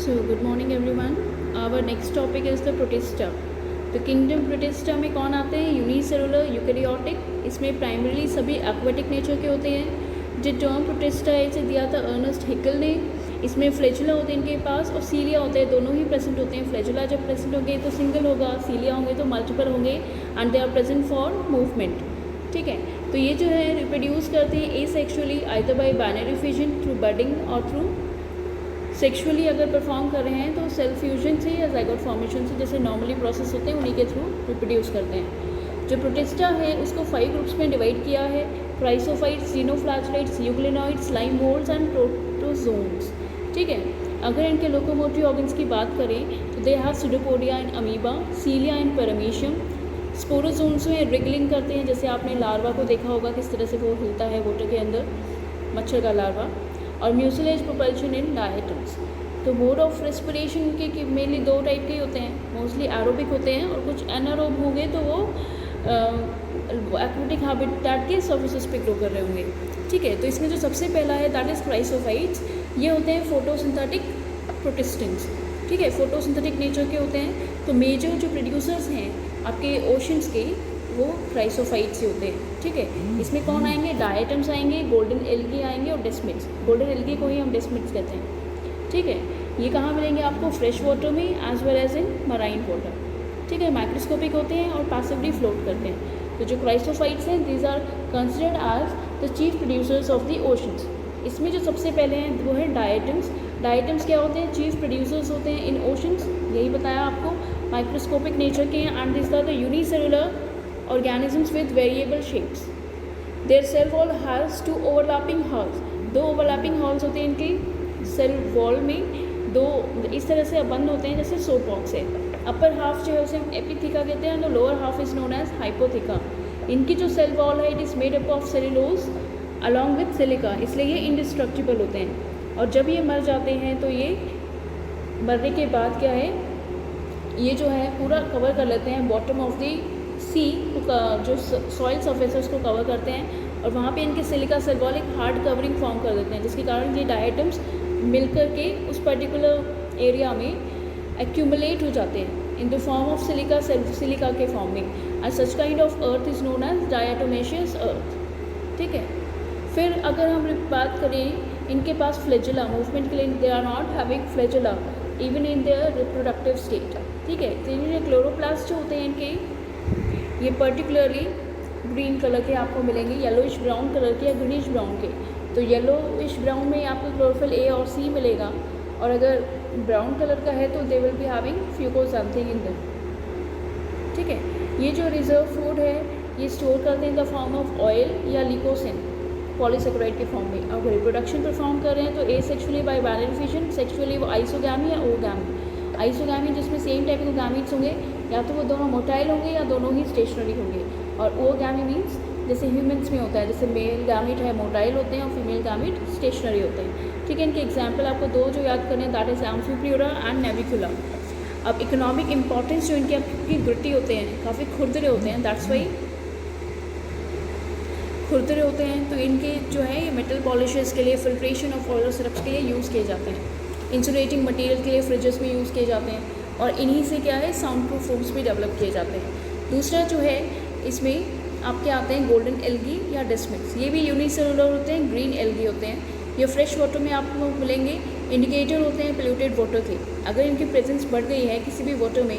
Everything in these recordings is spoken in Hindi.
So good morning everyone. Our next topic is the Protista. तो किंगडम प्रोटिस्टा में कौन आते हैं? Unicellular eukaryotic. इसमें प्राइमरीली सभी एक्वाटिक नेचर के होते हैं. जो टर्म प्रोटिस्टा इसे दिया था अर्नेस्ट हिकल ने. इसमें फ्लैजुला होते हैं इनके पास और सीलिया होते हैं, दोनों ही प्रेजेंट होते हैं. फ्लैजुला जब प्रेजेंट होंगे तो सिंगल होगा, सीलिया होंगे तो मल्टीपल होंगे and they are present for movement. ठीक है, तो ये जो है रिप्रोड्यूस करते हैं asexually either by binary fission through budding और थ्रू सेक्सुअली अगर परफॉर्म कर रहे हैं तो सेल फ्यूजन से या जाइगोट फॉर्मेशन से जैसे नॉर्मली प्रोसेस होते हैं उन्हीं के थ्रू रिप्रोड्यूस करते हैं. जो प्रोटिस्टा है उसको 5 ग्रुप्स में डिवाइड किया है: chrysophytes, dinoflagellates, euglenoids, slime moulds and protozoans. ठीक है, अगर इनके लोकोमोटिव ऑर्गन्स की बात करें तो they have pseudopodia in amoeba, cilia in paramecium. Sporozoans में रिगलिंग करते हैं, जैसे आपने लार्वा को देखा होगा किस तरह से वो हिलता है वाटर के अंदर, मच्छर का लार्वा. और म्यूसिलेज प्रोपल्शन इन डायटम्स. तो मोड ऑफ रेस्पिरेशन के मेनली 2 टाइप के होते हैं, मोस्टली एरोबिक होते हैं और कुछ एनारोब होंगे तो वो एक्वेटिक हैबिटेट के सर्फेसेस पे ग्रो कर रहे होंगे. ठीक है, तो इसमें जो सबसे पहला है दैट इज़ क्राइसोफाइट्स. ये होते हैं फोटोसिंथेटिक प्रोटिस्टेंट्स. ठीक है, फोटोसिंथेटिक नेचर के होते हैं. तो मेजर जो प्रोड्यूसर्स हैं आपके ओशंस के वो क्राइसोफाइट्स ही होते हैं. ठीक है, इसमें कौन आएंगे? डायटम्स आएंगे, गोल्डन एल्गी आएंगे और डेस्मिड्स. गोल्डन एल्गी को ही हम डेस्मिड्स कहते हैं. ठीक है, ये कहाँ मिलेंगे आपको? फ्रेश वाटर में as well as in marine water. ठीक है, माइक्रोस्कोपिक होते हैं और पैसिवली फ्लोट करते हैं. तो जो क्राइसोफाइट्स हैं these are considered as the chief producers of the oceans. इसमें जो सबसे पहले हैं वो है डायटम्स. डायटम्स क्या होते हैं? चीफ प्रोड्यूसर्स होते हैं इन ओशंस. यही बताया आपको, माइक्रोस्कोपिक नेचर के हैं and this are the unicellular organisms with variable shapes. Their cell wall has 2 overlapping halls. 2 overlapping halls होते हैं इनके सेल वॉल में, 2 इस तरह से बंद होते हैं जैसे सोप बॉक्स है. अपर हाफ जो है उसे हम एपिथिका कहते हैं और lower half is known as hypotheca. इनकी जो सेल वॉल है it is made up of cellulose along with silica, इसलिए ये इंडिस्ट्रक्टिबल होते हैं. और जब ये मर जाते हैं तो ये मरने के बाद क्या है, ये जो है पूरा कवर कर लेते हैं बॉटम ऑफ द सी, जो सॉइल सरफेस है उसको कवर करते हैं और वहाँ पे इनके सिलिका सेल वॉल एक हार्ड कवरिंग फॉर्म कर देते हैं, जिसके कारण ये डायटम्स मिल कर के उस पर्टिकुलर एरिया में एक्यूमुलेट हो जाते हैं in the form of silica, silica के फॉर्म में. And such kind of earth is known as diatomaceous earth. ठीक है, फिर अगर हम बात करें इनके पास फ्लैजुला मूवमेंट के लिए, they are not having flagella even in their reproductive state. ठीक है, तो इनके क्लोरोप्लास्ट जो होते हैं इनके ये पर्टिकुलरली ग्रीन कलर के आपको मिलेंगे, येलोइश ब्राउन कलर के या ग्रीनिश ब्राउन के. तो येलोइश ब्राउन में आपको क्लोरोफिल ए और सी मिलेगा और अगर ब्राउन कलर का है तो they will be having fucoxanthin in them. ठीक है, ये जो रिजर्व फूड है ये स्टोर करते हैं in the form of oil या लिकोसिन पॉलीसेकेराइड के फॉर्म में. अगर रिप्रोडक्शन परफॉर्म कर रहे हैं तो asexually by binary fission, sexually वो आइसोगैमी या ओगैमी. आइसोगैमी जिसमें सेम टाइप के गैमीट्स होंगे, या तो वो दोनों मोटाइल होंगे या दोनों ही स्टेशनरी होंगे. और ओगैमी मीन्स जैसे ह्यूमंस में होता है, जैसे मेल गैमीट है मोटाइल होते हैं और फीमेल गैमीट स्टेशनरी होते हैं. ठीक है, इनके एग्जाम्पल आपको 2 जो याद करने हैं दैट इज एम्फीप्यूरा एंड नेविकुला. अब इकोनॉमिक इंपॉर्टेंस जो इनके आपकी ग्रिटी होते हैं काफ़ी खुरदरे होते हैं, दैट्स वाई खुरदरे होते हैं. तो इनके जो है ये मेटल पॉलिशेस के लिए, फिल्ट्रेशन ऑफ ऑयल सिरप्स के लिए यूज़ किए जाते हैं. इंसुलेटिंग मटेरियल के लिए फ्रिजेस में यूज़ किए जाते हैं और इन्हीं से क्या है साउंड प्रूफ रूम्स भी डेवलप किए जाते हैं. दूसरा जो है इसमें आपके आते हैं गोल्डन एल्गी या डेस्मिड्स. ये भी यूनिसेलुलर होते हैं, ग्रीन एल्गी होते हैं. ये फ्रेश वाटर में आपको मिलेंगे, इंडिकेटर होते हैं पोल्यूटेड वाटर के. अगर इनकी प्रेजेंस बढ़ गई है किसी भी वाटर में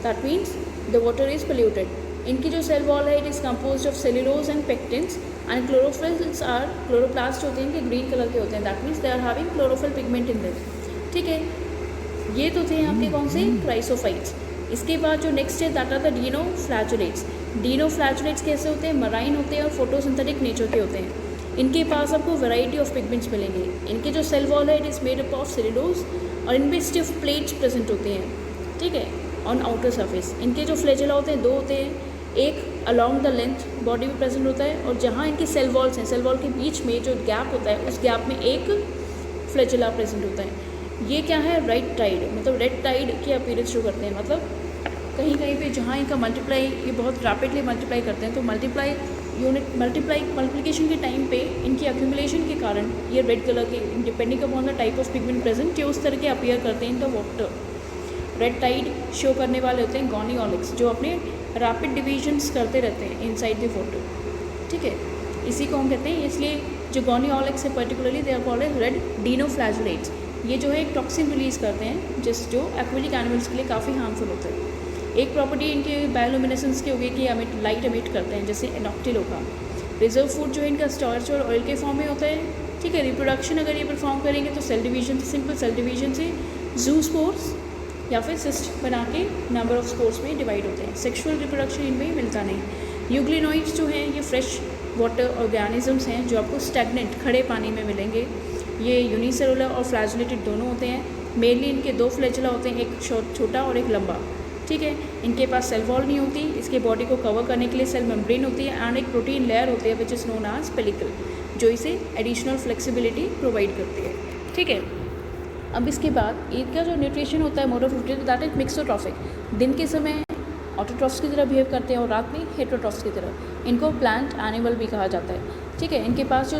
that means the water is polluted. इनकी जो सेल वॉल है it is compose of cellulose and pectins and chlorophylls are chloroplast होते हैं कि ग्रीन कलर के होते हैं, that means they are having chlorophyll pigment in this. ठीक है, ये तो थे आपके कौन से? क्राइसोफाइट्स. इसके बाद जो नेक्स्ट है दैट आर द डीनोफ्लैचुलेट्स. डीनोफ्लैचुलेट्स कैसे होते हैं? मराइन होते हैं और फोटोसिंथेटिक नेचर के होते हैं. इनके पास आपको वैरायटी ऑफ पिगमेंट्स मिलेंगे. इनके जो सेल वॉल है it is made up of cellulose और इनमें स्टिफ प्लेट्स प्रेजेंट होते हैं. ठीक है, ऑन आउटर सरफेस. इनके जो फ्लैजुला होते हैं 2 होते हैं, एक अलॉन्ग द लेंथ बॉडी में प्रेजेंट होता है और जहाँ इनकी सेल वॉल्स हैं, सेल वॉल के बीच में जो गैप होता है उस गैप में एक फ्लैजुला प्रेजेंट होता है. ये क्या है? रेड टाइड, मतलब रेड टाइड की अपीयरेंस शो करते हैं. मतलब कहीं कहीं पे जहाँ इनका मल्टीप्लाई ये बहुत रैपिडली मल्टीप्लाई करते हैं तो मल्टीप्लाई यूनिट मल्टीप्लिकेशन के टाइम पे इनकी एक्यूमुलेशन के कारण ये रेड कलर के, depending upon the type of pigment present, ये उस तरह के अपीयर करते हैं in the water. Red tide show करने वाले होते हैं गॉनियोलिक्स, जो अपने रैपिड डिविजन्स करते रहते हैं इनसाइड द वाटर, ठीक है। इसी को हम कहते हैं, इसलिए जो गॉनियोलिक्स है particularly they are called as red dinoflagellates. ये जो है एक टॉक्सिन रिलीज़ करते हैं जो एक्वेटिक एनिमल्स के लिए काफ़ी हार्मफुल होता है। एक प्रॉपर्टी इनके बायोलुमिनेसेंस की होगी कि लाइट एमिट करते हैं, जैसे एनॉक्टिलोका। रिजर्व फूड जो है इनका स्टार्च और ऑयल के फॉर्म में होता है, ठीक है। रिप्रोडक्शन अगर ये परफॉर्म करेंगे तो सेल डिवीजन से, सिंपल सेल डिवीजन से जू स्पोर्स या फिर सिस्ट बना के नंबर ऑफ स्पोर्स में डिवाइड होते हैं। सेक्सुअल रिप्रोडक्शन इनमें मिलता नहीं। यूग्लिनोइड्स जो हैं ये फ्रेश वाटर ऑर्गेनिजम्स हैं जो आपको स्टैग्नेंट खड़े पानी में मिलेंगे। ये यूनिसेलुलर और फ्लैजुलेटेड दोनों होते हैं। मेनली इनके दो फ्लैजुला होते हैं, एक छोटा और एक लंबा, ठीक है। इनके पास सेल वॉल नहीं होती, इसके बॉडी को कवर करने के लिए सेल मेम्ब्रेन होती है एंड एक प्रोटीन लेयर होती है which is known as pellicle, जो इसे एडिशनल फ्लेक्सिबिलिटी प्रोवाइड करती है, ठीक है। अब इसके बाद इनका जो न्यूट्रिशन होता है mode of nutrition that is mixotrophic. दिन के समय ऑटोट्रॉफ्स की तरह बिहेव करते हैं और रात में हेटरोट्रॉफ्स की तरह। इनको प्लांट एनिमल भी कहा जाता है, ठीक है। इनके पास जो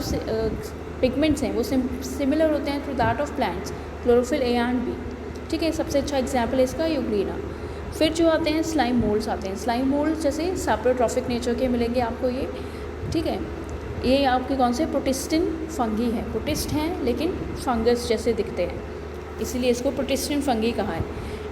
पिगमेंट्स हैं वो सिमिलर होते हैं to that of plants, chlorophyll A and B, ठीक है। सबसे अच्छा एग्जाम्पल है इसका यूग्लिना। फिर जो आते हैं स्लाइम मोल्ड्स आते हैं। स्लाइम मोल्ड्स जैसे सैप्रोट्रॉफिक नेचर के मिलेंगे आपको ये, ठीक है। ये आपके कौन से प्रोटिस्टिन फंगी है, प्रोटिस्ट हैं लेकिन फंगस जैसे दिखते हैं, इसीलिए इसको प्रोटिस्टिन फंगी कहा है।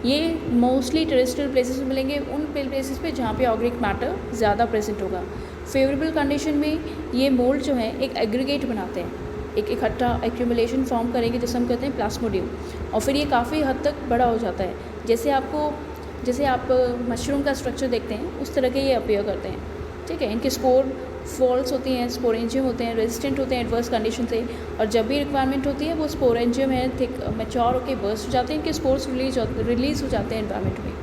ये मोस्टली टेरेस्ट्रियल प्लेसेस में मिलेंगे, उन प्लेसेस पे जहाँ पे ऑर्गेनिक मैटर ज़्यादा प्रेजेंट होगा। फेवरेबल कंडीशन में ये मोल्ड जो है एक एग्रीगेट बनाते हैं, एक इकट्ठा एक्यूमुलेशन फॉर्म करेंगे जिसे हम कहते हैं प्लास्मोडियम, और फिर ये काफ़ी हद तक बड़ा हो जाता है। जैसे आप मशरूम का स्ट्रक्चर देखते हैं उस तरह के ये अपीयर करते हैं, ठीक है। इनके स्पोर फॉल्स होती हैं, स्पोरेंजियम होते हैं, रेजिस्टेंट होते हैं एडवर्स कंडीशन से, और जब भी रिक्वायरमेंट होती है वो स्पोरेंजियम है थिक मैच्योर होकर बर्स्ट हो जाते हैं, इनके स्पोर्स रिलीज़ हो जाते हैं एनवायरनमेंट में,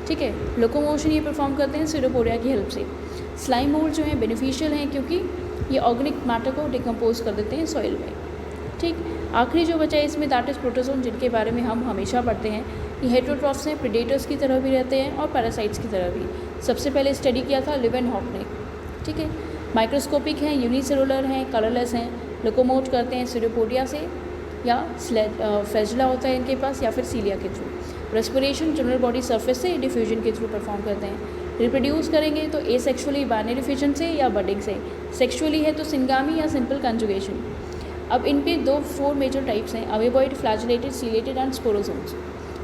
ठीक है। लोकोमोशन ये परफॉर्म करते हैं सीरोपोडिया की हेल्प से। स्लाइम मोल्ड जो है बेनिफिशियल हैं क्योंकि ये ऑर्गेनिक मैटर को डिकम्पोज कर देते हैं सॉइल में, ठीक। आखिरी जो बचा है इसमें दैट इज़ प्रोटोजोन, जिनके बारे में हम हमेशा पढ़ते हैं। ये हेटरोट्रॉफ्स हैं, प्रेडेटर्स की तरह भी रहते हैं और पैरासाइट्स की तरह भी। सबसे पहले स्टडी किया था लिवेनहॉक ने, ठीक है। माइक्रोस्कोपिक हैं, यूनिसेलुलर हैं, कलरलेस हैं, लोकोमोट करते हैं सीरोपोडिया से या फ्लैजुला होता है इनके पास या फिर सीलिया के through. Respiration general body surface से डिफ्यूजन के थ्रू परफॉर्म करते हैं। रिप्रोड्यूस करेंगे तो एसेक्सुअली बाइनरी फिजन से या बडिंग से, सेक्सुअली है तो सिंगामी या सिंपल कंजुगेशन। अब इन पे 4 मेजर टाइप्स हैं, amoeboid, flagellated, ciliated and sporozoans.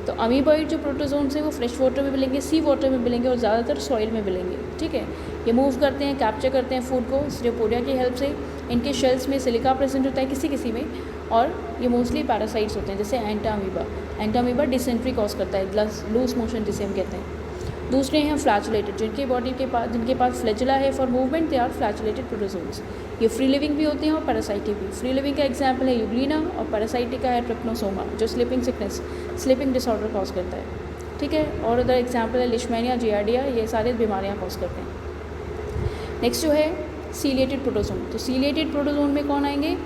तो अमीबॉइड जो प्रोटोजोन्स हैं वो फ्रेश वाटर में मिलेंगे, सी वाटर में मिलेंगे और ज़्यादातर सॉइल में मिलेंगे, ठीक है। ये मूव करते हैं, कैप्चर करते हैं फूड को सीरोपोडिया की हेल्प से। इनके शेल्स में सिलिका प्रेजेंट होता है किसी में, और ये मोस्टली पैरासाइट्स होते हैं जैसे एंटामीबा डिसेंट्री कॉज करता है, लूज मोशन जिसे हम कहते हैं। दूसरे हैं फ्लैजुलेटेड, जिनके पास फ्लैजुला है for movement, they are flagellated protozoans. ये फ्री लिविंग भी होते हैं और पैरासाइटिक भी। फ्री लिविंग का एग्जाम्पल है यूग्लिना और पैरासाइटिक का है ट्रिप्नोसोमा, जो स्लीपिंग डिसऑर्डर कॉज करता है, ठीक है। और अदर एग्जाम्पल है लिशमैनिया, जियार्डिया, ये सारे बीमारियाँ कॉज करते हैं। नेक्स्ट जो है सीलिएटेड प्रोटोजोन। तो सीलिएटेड प्रोटोजोन में कौन आएंगे?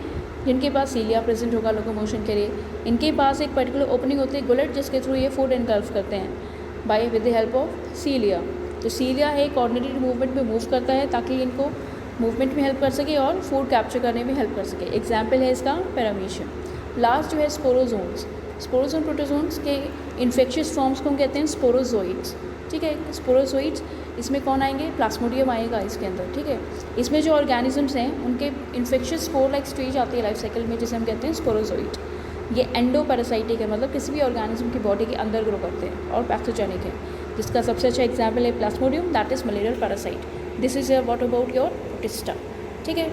जिनके पास सीलिया प्रेजेंट होगा लोकोमोशन के लिए। इनके पास एक पर्टिकुलर ओपनिंग होती है गुलेट, जिसके थ्रू ये फूड एनगल्फ करते हैं by with the help of cilia. तो सीलिया है कोऑर्डिनेटेड मूवमेंट में मूव करता है ताकि इनको मूवमेंट में हेल्प कर सके और फूड कैप्चर करने में हेल्प कर सके। एग्जाम्पल है इसका पैरामीशियम। लास्ट जो है स्पोरोजोन्स। स्पोरोजोन प्रोटोजोन्स के इन्फेक्शियस फॉर्म्स को हम कहते हैं स्पोरोजोइड्स, ठीक है। स्पोरोजोइड्स इसमें कौन आएंगे? प्लास्मोडियम आएगा इसके अंदर, ठीक है। इसमें जो ऑर्गेनिजम्स हैं उनके इन्फेक्शियस स्पोर लाइक स्टेज आती है लाइफ साइकिल में, जिसे हम कहते हैं स्पोरोजोइड। ये एंडोपैरासाइटिक है, मतलब किसी भी ऑर्गेनिज्म की बॉडी के अंदर ग्रो करते हैं और पैथोजेनिक है, जिसका सबसे अच्छा एग्जाम्पल है plasmodium, that is malarial parasite. This is your what about your protista, ठीक है।